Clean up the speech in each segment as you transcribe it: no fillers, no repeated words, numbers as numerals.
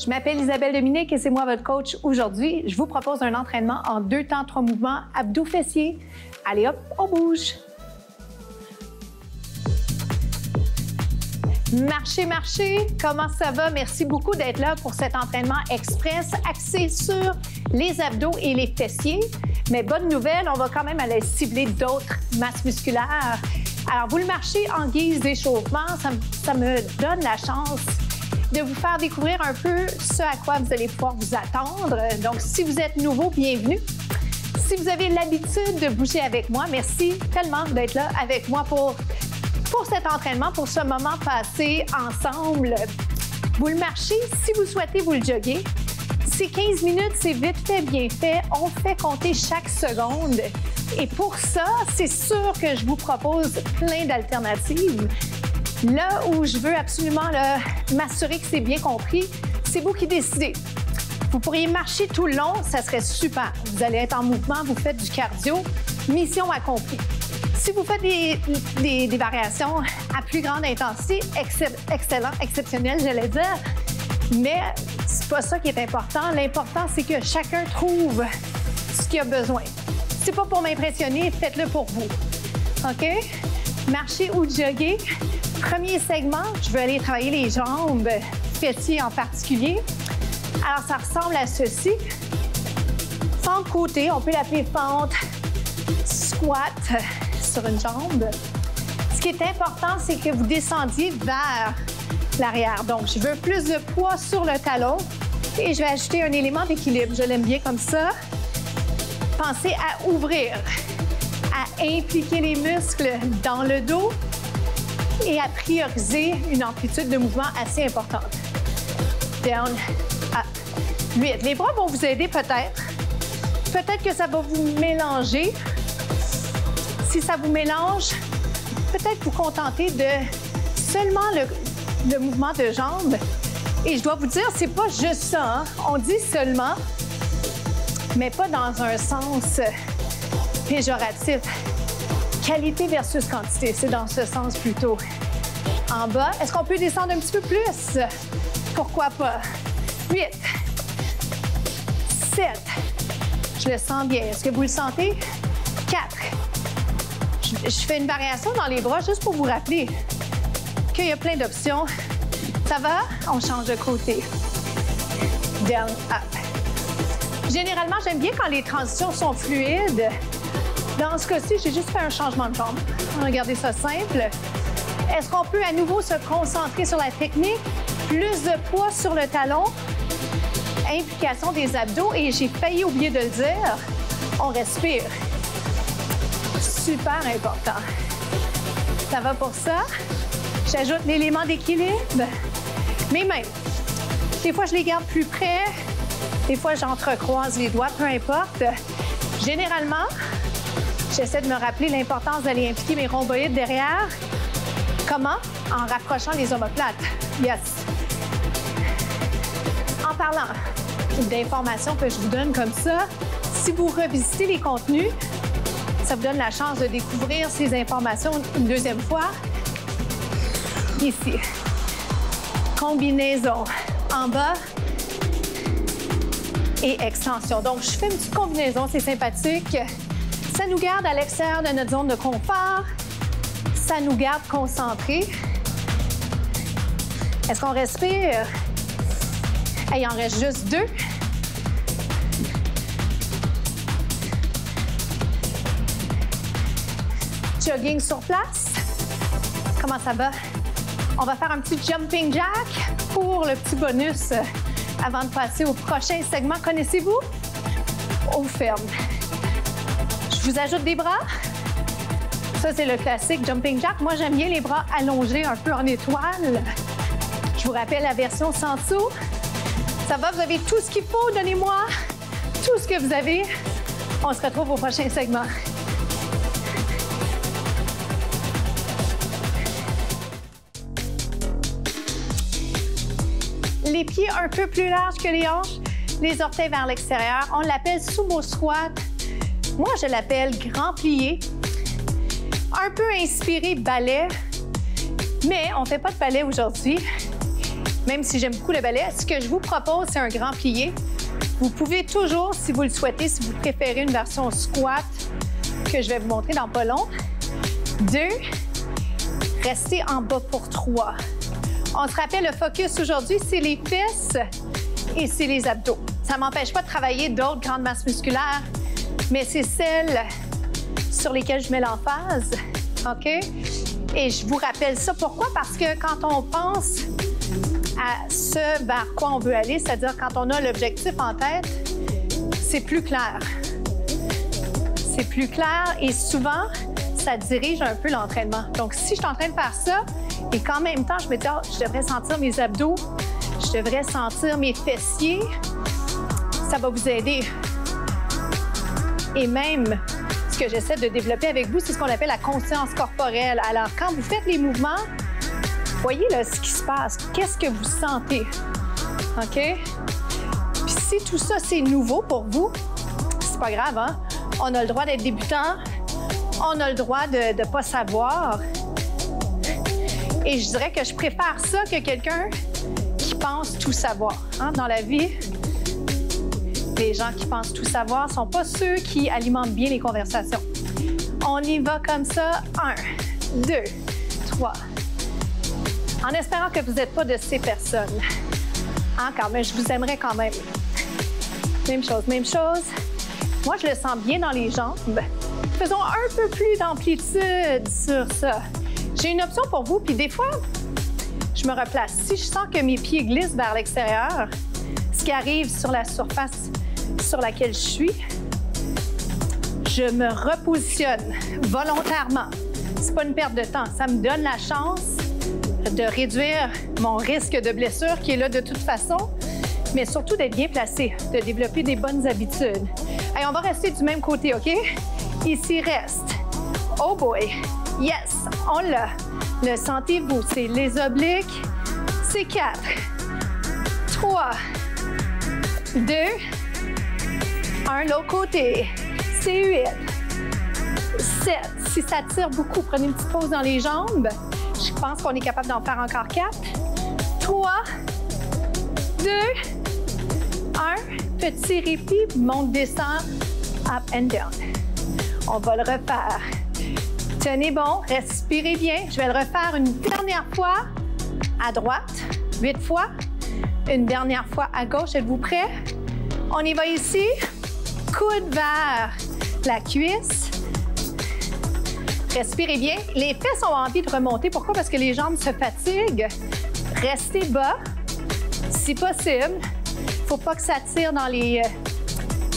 Je m'appelle Isabelle Dominique et c'est moi votre coach aujourd'hui. Je vous propose un entraînement en 2 temps, 3 mouvements, abdos fessiers. Allez hop, on bouge. Marchez, marchez, comment ça va? Merci beaucoup d'être là pour cet entraînement express axé sur les abdos et les fessiers. Mais bonne nouvelle, on va quand même aller cibler d'autres masses musculaires. Alors, vous le marchez en guise d'échauffement, ça me donne la chance de vous faire découvrir un peu ce à quoi vous allez pouvoir vous attendre. Donc, si vous êtes nouveau, bienvenue. Si vous avez l'habitude de bouger avec moi, merci tellement d'être là avec moi pour cet entraînement, pour ce moment passé ensemble. Vous le marchez, si vous souhaitez vous le jogger. C'est 15 minutes, c'est vite fait, bien fait. On fait compter chaque seconde. Et pour ça, c'est sûr que je vous propose plein d'alternatives. Là où je veux absolument m'assurer que c'est bien compris, c'est vous qui décidez. Vous pourriez marcher tout le long, ça serait super. Vous allez être en mouvement, vous faites du cardio, mission accomplie. Si vous faites des variations à plus grande intensité, excellent, exceptionnel, j'allais dire, mais c'est pas ça qui est important. L'important, c'est que chacun trouve ce qu'il a besoin. C'est pas pour m'impressionner, faites-le pour vous. OK? Marcher ou jogger. Premier segment, je veux aller travailler les jambes, fessiers en particulier. Alors, ça ressemble à ceci. Fente côté, on peut l'appeler fente, squat sur une jambe. Ce qui est important, c'est que vous descendiez vers l'arrière. Donc, je veux plus de poids sur le talon et je vais ajouter un élément d'équilibre. Je l'aime bien comme ça. Pensez à ouvrir, à impliquer les muscles dans le dos et à prioriser une amplitude de mouvement assez importante. Down, up, 8. Les bras vont vous aider peut-être. Peut-être que ça va vous mélanger. Si ça vous mélange, peut-être vous contenter de seulement le mouvement de jambes. Et je dois vous dire, c'est pas juste ça, hein? On dit seulement, mais pas dans un sens péjoratif. Qualité versus quantité, c'est dans ce sens plutôt. En bas, est-ce qu'on peut descendre un petit peu plus? Pourquoi pas? 8, 7, je le sens bien. Est-ce que vous le sentez? 4. Je fais une variation dans les bras juste pour vous rappeler qu'il y a plein d'options. Ça va? On change de côté. Down, up. Généralement, j'aime bien quand les transitions sont fluides. Dans ce cas-ci, j'ai juste fait un changement de jambe. Regardez ça simple. Est-ce qu'on peut à nouveau se concentrer sur la technique? Plus de poids sur le talon. Implication des abdos. Et j'ai failli oublier de le dire. On respire. Super important. Ça va pour ça? J'ajoute l'élément d'équilibre. Mes mains. Des fois, je les garde plus près. Des fois, j'entrecroise les doigts, peu importe. Généralement, j'essaie de me rappeler l'importance d'aller impliquer mes rhomboïdes derrière. Comment? En rapprochant les omoplates. Yes. En parlant d'informations que je vous donne comme ça, si vous revisitez les contenus, ça vous donne la chance de découvrir ces informations une deuxième fois. Ici. Combinaison. En bas. Et extension. Donc, je fais une petite combinaison, c'est sympathique. Ça nous garde à l'extérieur de notre zone de confort. Ça nous garde concentrés. Est-ce qu'on respire? Il en reste juste 2. Jogging sur place. Comment ça va? On va faire un petit jumping jack pour le petit bonus avant de passer au prochain segment. Connaissez-vous? On ferme. Je vous ajoute des bras. Ça, c'est le classique jumping jack. Moi, j'aime bien les bras allongés un peu en étoile. Je vous rappelle la version sans dessous. Ça va? Vous avez tout ce qu'il faut? Donnez-moi tout ce que vous avez. On se retrouve au prochain segment. Les pieds un peu plus larges que les hanches, les orteils vers l'extérieur. On l'appelle sumo squat. Moi, je l'appelle grand plié. Un peu inspiré ballet, mais on ne fait pas de ballet aujourd'hui. même si j'aime beaucoup le ballet, ce que je vous propose, c'est un grand plié. Vous pouvez toujours, si vous le souhaitez, si vous préférez une version squat que je vais vous montrer dans pas long. 2, restez en bas pour 3. On se rappelle, le focus aujourd'hui, c'est les fesses et c'est les abdos. Ça ne m'empêche pas de travailler d'autres grandes masses musculaires, mais c'est celles sur lesquelles je mets l'emphase, OK? Et je vous rappelle ça. Pourquoi? Parce que quand on pense à ce vers quoi on veut aller, c'est-à-dire quand on a l'objectif en tête, c'est plus clair. C'est plus clair et souvent, ça dirige un peu l'entraînement. Donc, si je suis en train de faire ça et qu'en même temps, je me dis, oh, je devrais sentir mes abdos, je devrais sentir mes fessiers, ça va vous aider. Et même, ce que j'essaie de développer avec vous, c'est ce qu'on appelle la conscience corporelle. Alors, quand vous faites les mouvements, voyez là, ce qui se passe. Qu'est-ce que vous sentez? OK? Puis si tout ça, c'est nouveau pour vous, c'est pas grave, hein? On a le droit d'être débutant. On a le droit de ne pas savoir. Et je dirais que je préfère ça que quelqu'un qui pense tout savoir. Hein? Dans la vie, les gens qui pensent tout savoir ne sont pas ceux qui alimentent bien les conversations. On y va comme ça. 1, 2, 3. En espérant que vous n'êtes pas de ces personnes. Hein, quand même, je vous aimerais quand même. Même chose, même chose. Moi, je le sens bien dans les jambes. Faisons un peu plus d'amplitude sur ça. J'ai une option pour vous, puis des fois, je me replace. Si je sens que mes pieds glissent vers l'extérieur, ce qui arrive sur la surface sur laquelle je suis, je me repositionne volontairement. C'est pas une perte de temps. Ça me donne la chance de réduire mon risque de blessure qui est là de toute façon, mais surtout d'être bien placé, de développer des bonnes habitudes. Allez, on va rester du même côté, OK? Ici, reste. Oh boy! Yes! On l'a. Le sentez-vous? C'est les obliques. C'est 4, 3, 2, 1, l'autre côté. C'est 8, 7. Si ça tire beaucoup, prenez une petite pause dans les jambes. Je pense qu'on est capable d'en faire encore 4, 3, 2, 1. Petit répit, monte, descend, up and down. On va le refaire. Tenez bon, respirez bien. Je vais le refaire une dernière fois à droite, 8 fois. Une dernière fois à gauche. Êtes-vous prêts? On y va ici. Coude vers la cuisse. Respirez bien. Les fesses ont envie de remonter. Pourquoi? Parce que les jambes se fatiguent. Restez bas, si possible. Il ne faut pas que ça tire dans les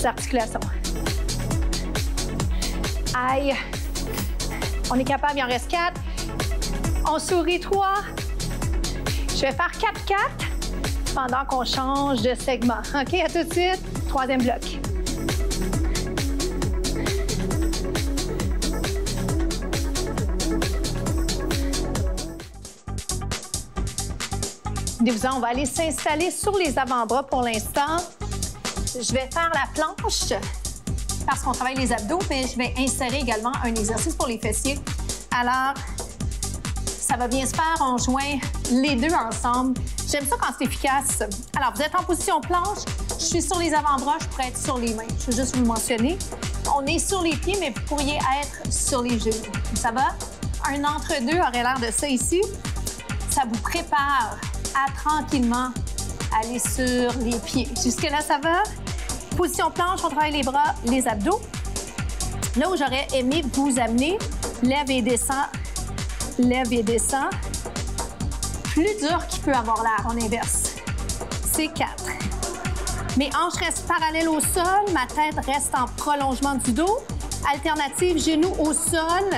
articulations. Aïe. On est capable, il en reste 4. On sourit 3. Je vais faire 4-4 pendant qu'on change de segment. OK, à tout de suite. Troisième bloc. On va aller s'installer sur les avant-bras pour l'instant. Je vais faire la planche parce qu'on travaille les abdos, mais je vais insérer également un exercice pour les fessiers. Alors, ça va bien se faire. On joint les deux ensemble. J'aime ça quand c'est efficace. Alors, vous êtes en position planche. Je suis sur les avant-bras. Je pourrais être sur les mains. Je veux juste vous le mentionner. On est sur les pieds, mais vous pourriez être sur les genoux. Ça va? Un entre-deux aurait l'air de ça ici. Ça vous prépare à tranquillement aller sur les pieds. Jusque-là, ça va? Position planche, on travaille les bras, les abdos. Là où j'aurais aimé vous amener, lève et descend, lève et descend. Plus dur qu'il peut avoir l'air, on inverse. C'est 4. Mes hanches restent parallèles au sol, ma tête reste en prolongement du dos. Alternative, genoux au sol.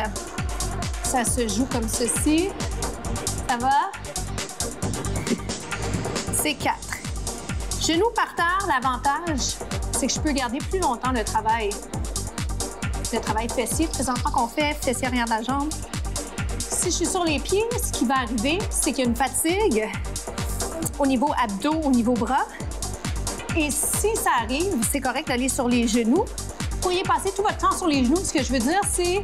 Ça se joue comme ceci. Ça va? C'est 4. Genoux par terre, l'avantage, c'est que je peux garder plus longtemps le travail de fessier. Présentement qu'on fait fessier arrière de la jambe. Si je suis sur les pieds, ce qui va arriver, c'est qu'il y a une fatigue au niveau abdos, au niveau bras. Et si ça arrive, c'est correct d'aller sur les genoux. Vous pourriez passer tout votre temps sur les genoux. Ce que je veux dire, c'est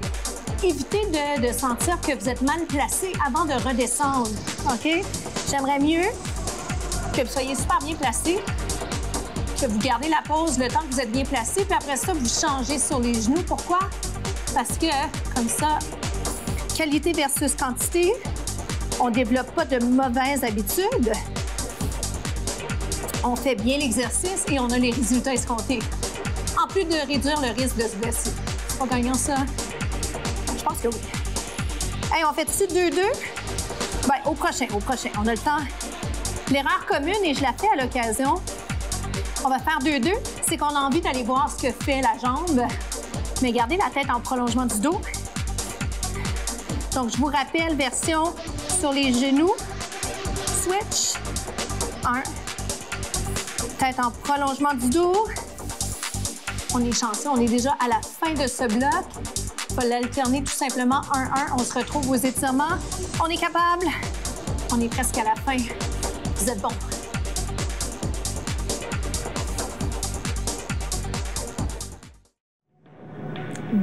éviter de sentir que vous êtes mal placé avant de redescendre. OK? J'aimerais mieux que vous soyez super bien placé, que vous gardez la pose le temps que vous êtes bien placé, puis après ça, vous changez sur les genoux. Pourquoi? Parce que, comme ça, qualité versus quantité, on ne développe pas de mauvaises habitudes. On fait bien l'exercice et on a les résultats escomptés. En plus de réduire le risque de se blesser. C'est pas gagnant, ça? Je pense que oui. Hey, on fait-tu 2-2? Bien, au prochain. On a le temps. L'erreur commune, et je la fais à l'occasion, on va faire 2-2, c'est qu'on a envie d'aller voir ce que fait la jambe, mais gardez la tête en prolongement du dos. Donc, je vous rappelle, version sur les genoux. Switch. 1. Tête en prolongement du dos. On est chanceux, on est déjà à la fin de ce bloc. Il faut l'alterner tout simplement 1-1. On se retrouve aux étirements. On est capable. On est presque à la fin. Vous êtes bons.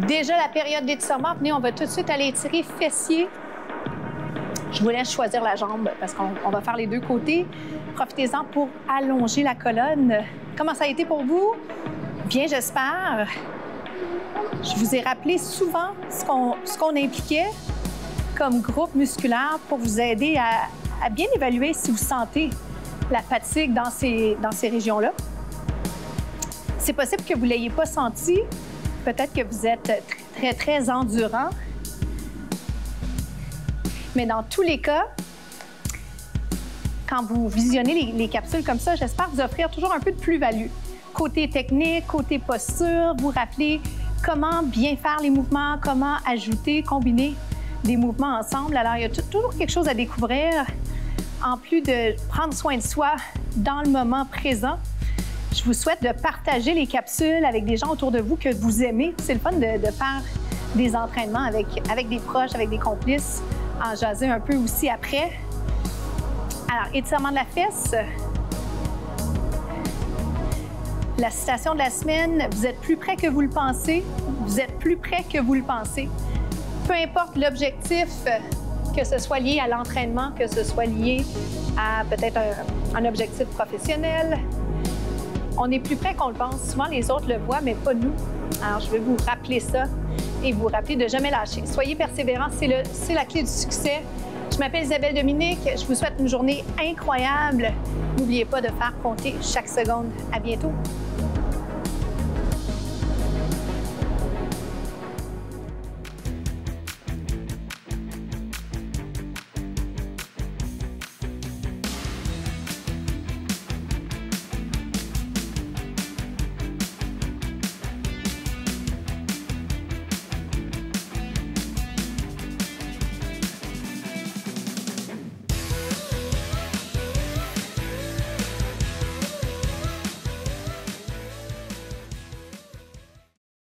Déjà la période d'étirement. Venez, on va tout de suite aller étirer fessiers. Je vous laisse choisir la jambe parce qu'on va faire les deux côtés. Profitez-en pour allonger la colonne. Comment ça a été pour vous? Bien, j'espère. Je vous ai rappelé souvent ce qu'on impliquait comme groupe musculaire pour vous aider à bien évaluer si vous sentez la fatigue dans ces régions-là. C'est possible que vous ne l'ayez pas senti. Peut-être que vous êtes très, très endurant. Mais dans tous les cas, quand vous visionnez les capsules comme ça, j'espère vous offrir toujours un peu de plus-value. Côté technique, côté posture, vous rappelez comment bien faire les mouvements, comment ajouter, combiner des mouvements ensemble. Alors, il y a toujours quelque chose à découvrir, en plus de prendre soin de soi dans le moment présent. Je vous souhaite de partager les capsules avec des gens autour de vous que vous aimez. C'est le fun de faire des entraînements avec des proches, avec des complices, en jaser un peu aussi après. Alors, étirement de la fesse. La citation de la semaine, vous êtes plus près que vous le pensez. Vous êtes plus près que vous le pensez. Peu importe l'objectif, que ce soit lié à l'entraînement, que ce soit lié à peut-être un objectif professionnel, on est plus près qu'on le pense. Souvent, les autres le voient, mais pas nous. Alors, je vais vous rappeler ça et vous rappeler de jamais lâcher. Soyez persévérants, c'est la clé du succès. Je m'appelle Isabelle Dominique. Je vous souhaite une journée incroyable. N'oubliez pas de faire compter chaque seconde. À bientôt.